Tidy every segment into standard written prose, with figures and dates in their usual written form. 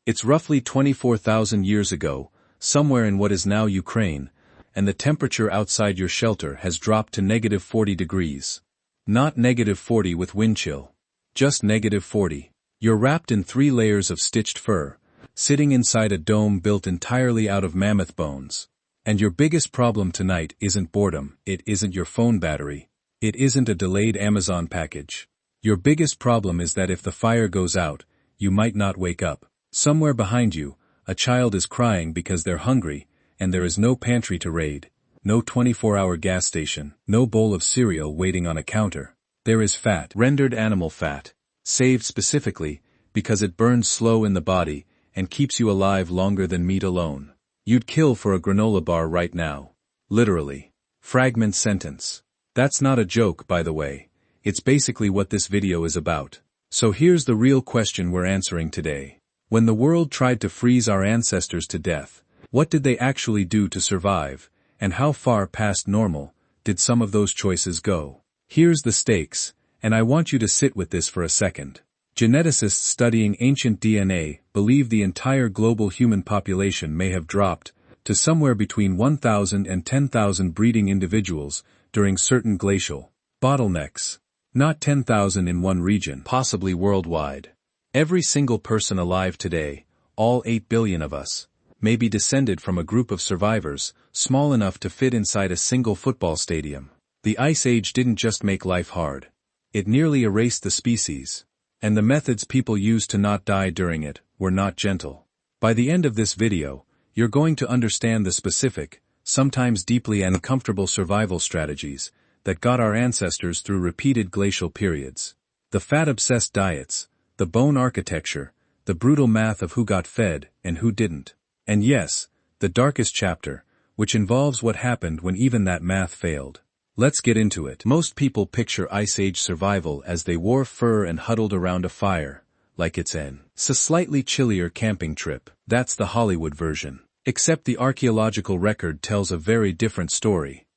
It's roughly 24,000 years ago, somewhere in what is now Ukraine, and the temperature outside your shelter has dropped to -40 degrees. Not -40 with wind chill. Just -40. You're wrapped in 3 layers of stitched fur, sitting inside a dome built entirely out of mammoth bones. And your biggest problem tonight isn't boredom, it isn't your phone battery, it isn't a delayed Amazon package. Your biggest problem is that if the fire goes out, you might not wake up. Somewhere behind you, a child is crying because they're hungry, and there is no pantry to raid, no 24-hour gas station, no bowl of cereal waiting on a counter. There is fat, rendered animal fat, saved specifically because it burns slow in the body and keeps you alive longer than meat alone. You'd kill for a granola bar right now. Literally. Fragment sentence. That's not a joke, by the way. It's basically what this video is about. So here's the real question we're answering today. When the world tried to freeze our ancestors to death, what did they actually do to survive, and how far past normal did some of those choices go? Here's the stakes, and I want you to sit with this for a second. Geneticists studying ancient DNA believe the entire global human population may have dropped to somewhere between 1,000 and 10,000 breeding individuals during certain glacial bottlenecks. Not 10,000 in one region, possibly worldwide. Every single person alive today, all 8 billion of us, may be descended from a group of survivors small enough to fit inside a single football stadium. The Ice Age didn't just make life hard. It nearly erased the species. And the methods people used to not die during it were not gentle. By the end of this video, you're going to understand the specific, sometimes deeply uncomfortable survival strategies that got our ancestors through repeated glacial periods. The fat-obsessed diets, the bone architecture, the brutal math of who got fed and who didn't. And yes, the darkest chapter, which involves what happened when even that math failed. Let's get into it. Most people picture Ice Age survival as they wore fur and huddled around a fire, like it's a slightly chillier camping trip. That's the Hollywood version. Except the archaeological record tells a very different story.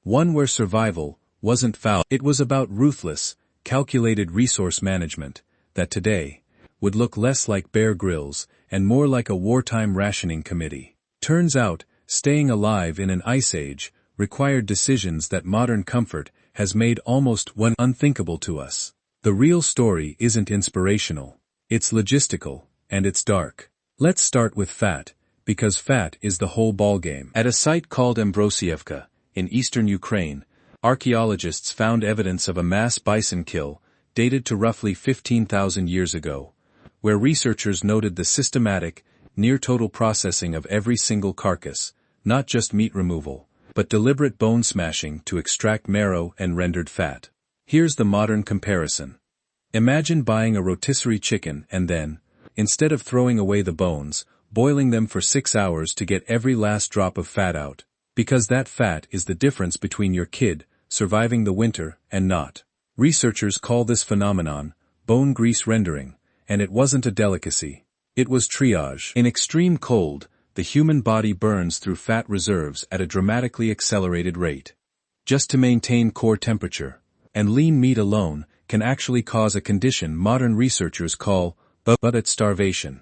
One where survival wasn't foul. It was about ruthless, calculated resource management that today would look less like Bear Grylls and more like a wartime rationing committee. Turns out, staying alive in an Ice Age required decisions that modern comfort has made almost unthinkable to us. The real story isn't inspirational. It's logistical, and it's dark. Let's start with fat, because fat is the whole ballgame. At a site called Ambrosievka, in eastern Ukraine, archaeologists found evidence of a mass bison kill dated to roughly 15,000 years ago, where researchers noted the systematic, near-total processing of every single carcass, not just meat removal, but deliberate bone smashing to extract marrow and rendered fat. Here's the modern comparison. Imagine buying a rotisserie chicken and then, instead of throwing away the bones, boiling them for 6 hours to get every last drop of fat out, because that fat is the difference between your kid surviving the winter and not. Researchers call this phenomenon bone grease rendering, and it wasn't a delicacy. It was triage. In extreme cold, the human body burns through fat reserves at a dramatically accelerated rate, just to maintain core temperature, and lean meat alone can actually cause a condition modern researchers call but starvation,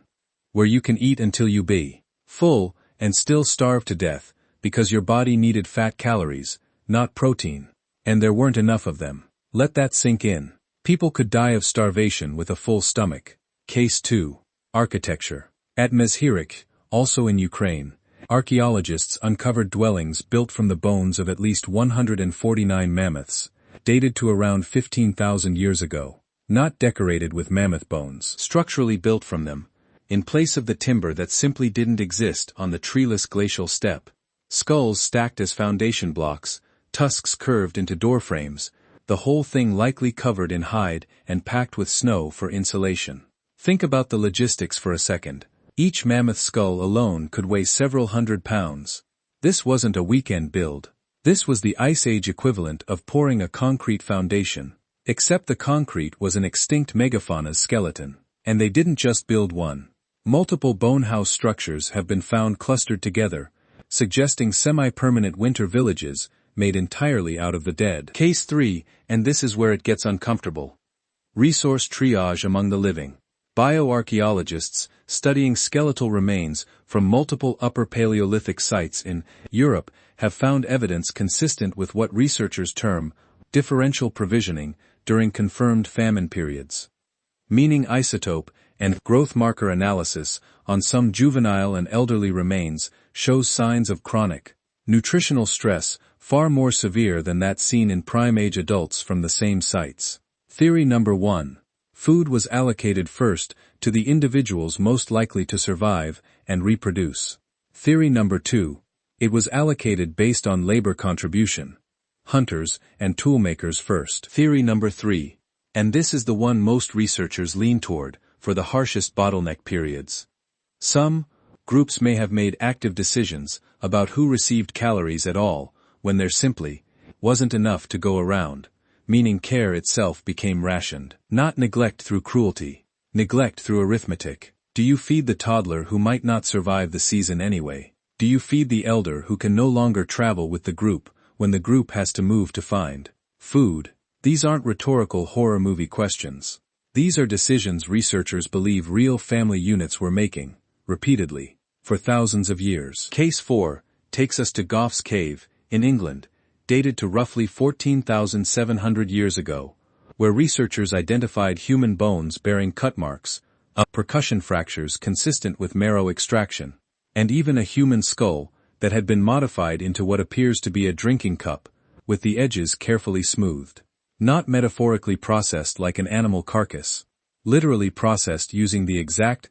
where you can eat until you be full and still starve to death because your body needed fat calories, not protein, and there weren't enough of them. Let that sink in. People could die of starvation with a full stomach. Case 2. Architecture. At Mezhirik, also in Ukraine, archaeologists uncovered dwellings built from the bones of at least 149 mammoths, dated to around 15,000 years ago, not decorated with mammoth bones, structurally built from them, in place of the timber that simply didn't exist on the treeless glacial steppe. Skulls stacked as foundation blocks, tusks curved into doorframes, the whole thing likely covered in hide and packed with snow for insulation. Think about the logistics for a second. Each mammoth skull alone could weigh several hundred pounds. This wasn't a weekend build. This was the Ice Age equivalent of pouring a concrete foundation. Except the concrete was an extinct megafauna's skeleton. And they didn't just build one. Multiple bonehouse structures have been found clustered together, suggesting semi-permanent winter villages made entirely out of the dead. Case 3, and this is where it gets uncomfortable. Resource triage among the living. Bioarchaeologists, studying skeletal remains from multiple Upper Paleolithic sites in Europe, have found evidence consistent with what researchers term differential provisioning during confirmed famine periods. Meaning isotope and growth marker analysis on some juvenile and elderly remains shows signs of chronic nutritional stress far more severe than that seen in prime-age adults from the same sites. Theory number 1. Food was allocated first to the individuals most likely to survive and reproduce. Theory number 2. It was allocated based on labor contribution. Hunters and toolmakers first. Theory number 3. And this is the one most researchers lean toward, for the harshest bottleneck periods. Some groups may have made active decisions about who received calories at all, when there simply wasn't enough to go around, meaning care itself became rationed. Not neglect through cruelty, neglect through arithmetic. Do you feed the toddler who might not survive the season anyway? Do you feed the elder who can no longer travel with the group when the group has to move to find food? These aren't rhetorical horror movie questions. These are decisions researchers believe real family units were making, repeatedly, for thousands of years. Case 4 takes us to Gough's Cave, in England, dated to roughly 14,700 years ago, where researchers identified human bones bearing cut marks, percussion fractures consistent with marrow extraction, and even a human skull that had been modified into what appears to be a drinking cup, with the edges carefully smoothed. Not metaphorically processed like an animal carcass, literally processed using the exact,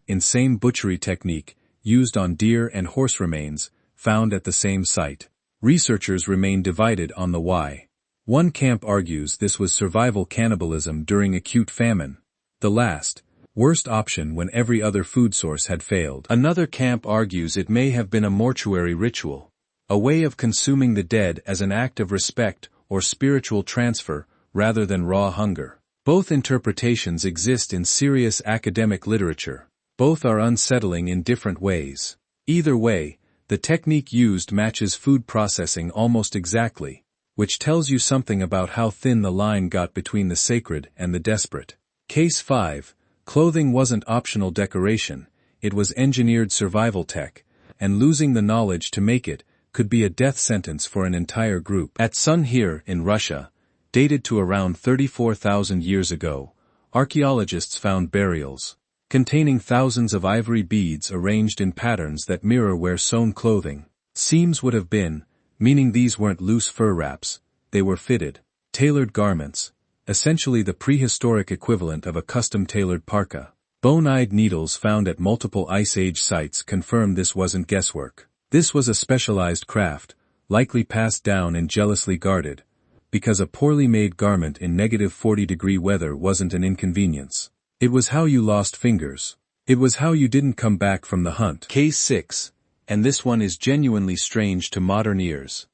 insane butchery technique used on deer and horse remains found at the same site. Researchers remain divided on the why. One camp argues this was survival cannibalism during acute famine, the last, worst option when every other food source had failed. Another camp argues it may have been a mortuary ritual, a way of consuming the dead as an act of respect or spiritual transfer rather than raw hunger. Both interpretations exist in serious academic literature. Both are unsettling in different ways. Either way, the technique used matches food processing almost exactly, which tells you something about how thin the line got between the sacred and the desperate. Case 5. Clothing wasn't optional decoration, it was engineered survival tech, and losing the knowledge to make it could be a death sentence for an entire group. At Sunhir in Russia, dated to around 34,000 years ago, archaeologists found burials containing thousands of ivory beads arranged in patterns that mirror where sewn clothing seams would have been, meaning these weren't loose fur wraps, they were fitted, tailored garments, essentially the prehistoric equivalent of a custom-tailored parka. Bone-eyed needles found at multiple Ice Age sites confirm this wasn't guesswork. This was a specialized craft, likely passed down and jealously guarded, because a poorly made garment in -40-degree weather wasn't an inconvenience. It was how you lost fingers. It was how you didn't come back from the hunt. Case 6, and this one is genuinely strange to modern ears.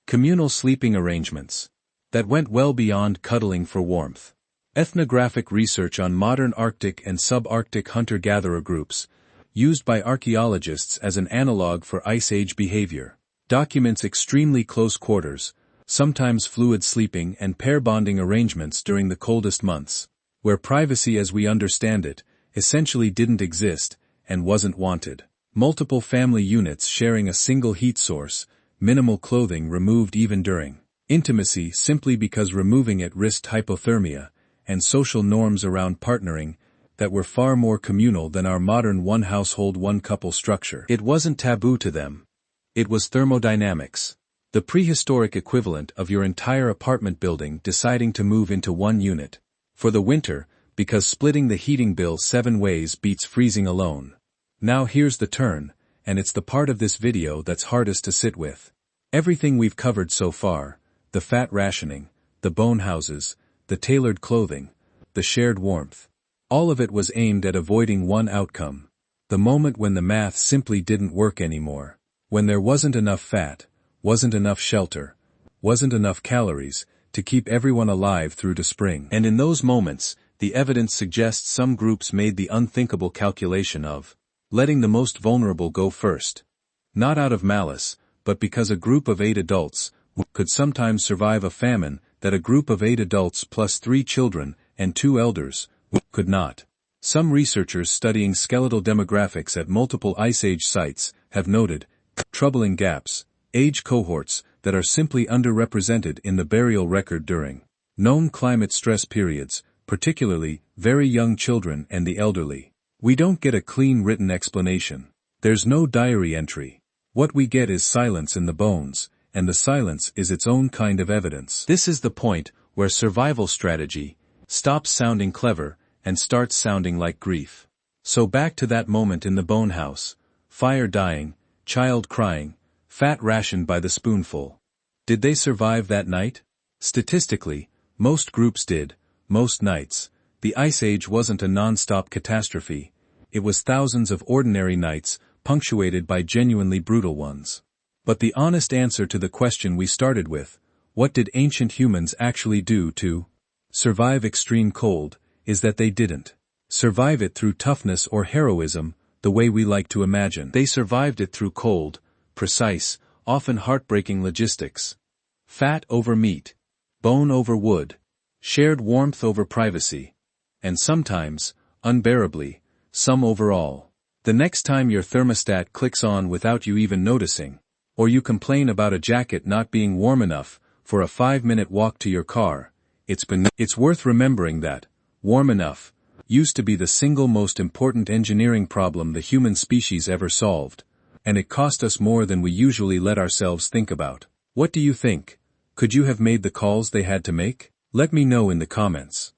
Communal sleeping arrangements that went well beyond cuddling for warmth. Ethnographic research on modern Arctic and subarctic hunter-gatherer groups, used by archaeologists as an analog for Ice Age behavior, documents extremely close quarters, sometimes fluid sleeping and pair bonding arrangements during the coldest months, where privacy as we understand it, essentially didn't exist, and wasn't wanted. Multiple family units sharing a single heat source, minimal clothing removed even during intimacy simply because removing it risked hypothermia, and social norms around partnering that were far more communal than our modern one-household one-couple structure. It wasn't taboo to them. It was thermodynamics. The prehistoric equivalent of your entire apartment building deciding to move into one unit. For the winter, because splitting the heating bill 7 ways beats freezing alone. Now here's the turn, and it's the part of this video that's hardest to sit with. Everything we've covered so far, the fat rationing, the bone houses, the tailored clothing, the shared warmth, all of it was aimed at avoiding one outcome. The moment when the math simply didn't work anymore. When there wasn't enough fat, wasn't enough shelter, wasn't enough calories, to keep everyone alive through to spring. And in those moments, the evidence suggests some groups made the unthinkable calculation of letting the most vulnerable go first. Not out of malice, but because a group of 8 adults could sometimes survive a famine that a group of 8 adults plus 3 children and 2 elders could not. Some researchers studying skeletal demographics at multiple Ice Age sites have noted troubling gaps, age cohorts that are simply underrepresented in the burial record during known climate stress periods, particularly very young children and the elderly. We don't get a clean written explanation. There's no diary entry. What we get is silence in the bones, and the silence is its own kind of evidence. This is the point where survival strategy stops sounding clever and starts sounding like grief. So back to that moment in the bone house: fire dying, child crying, fat rationed by the spoonful. Did they survive that night? Statistically, most groups did, most nights. The Ice Age wasn't a non-stop catastrophe. It was thousands of ordinary nights, punctuated by genuinely brutal ones. But the honest answer to the question we started with, what did ancient humans actually do to survive extreme cold, is that they didn't survive it through toughness or heroism, the way we like to imagine. They survived it through cold, precise, often heartbreaking logistics. Fat over meat, bone over wood, shared warmth over privacy, and sometimes, unbearably, some over all. The next time your thermostat clicks on without you even noticing, or you complain about a jacket not being warm enough for a 5-minute walk to your car, it's worth remembering that warm enough used to be the single most important engineering problem the human species ever solved, and it cost us more than we usually let ourselves think about. What do you think? Could you have made the calls they had to make? Let me know in the comments.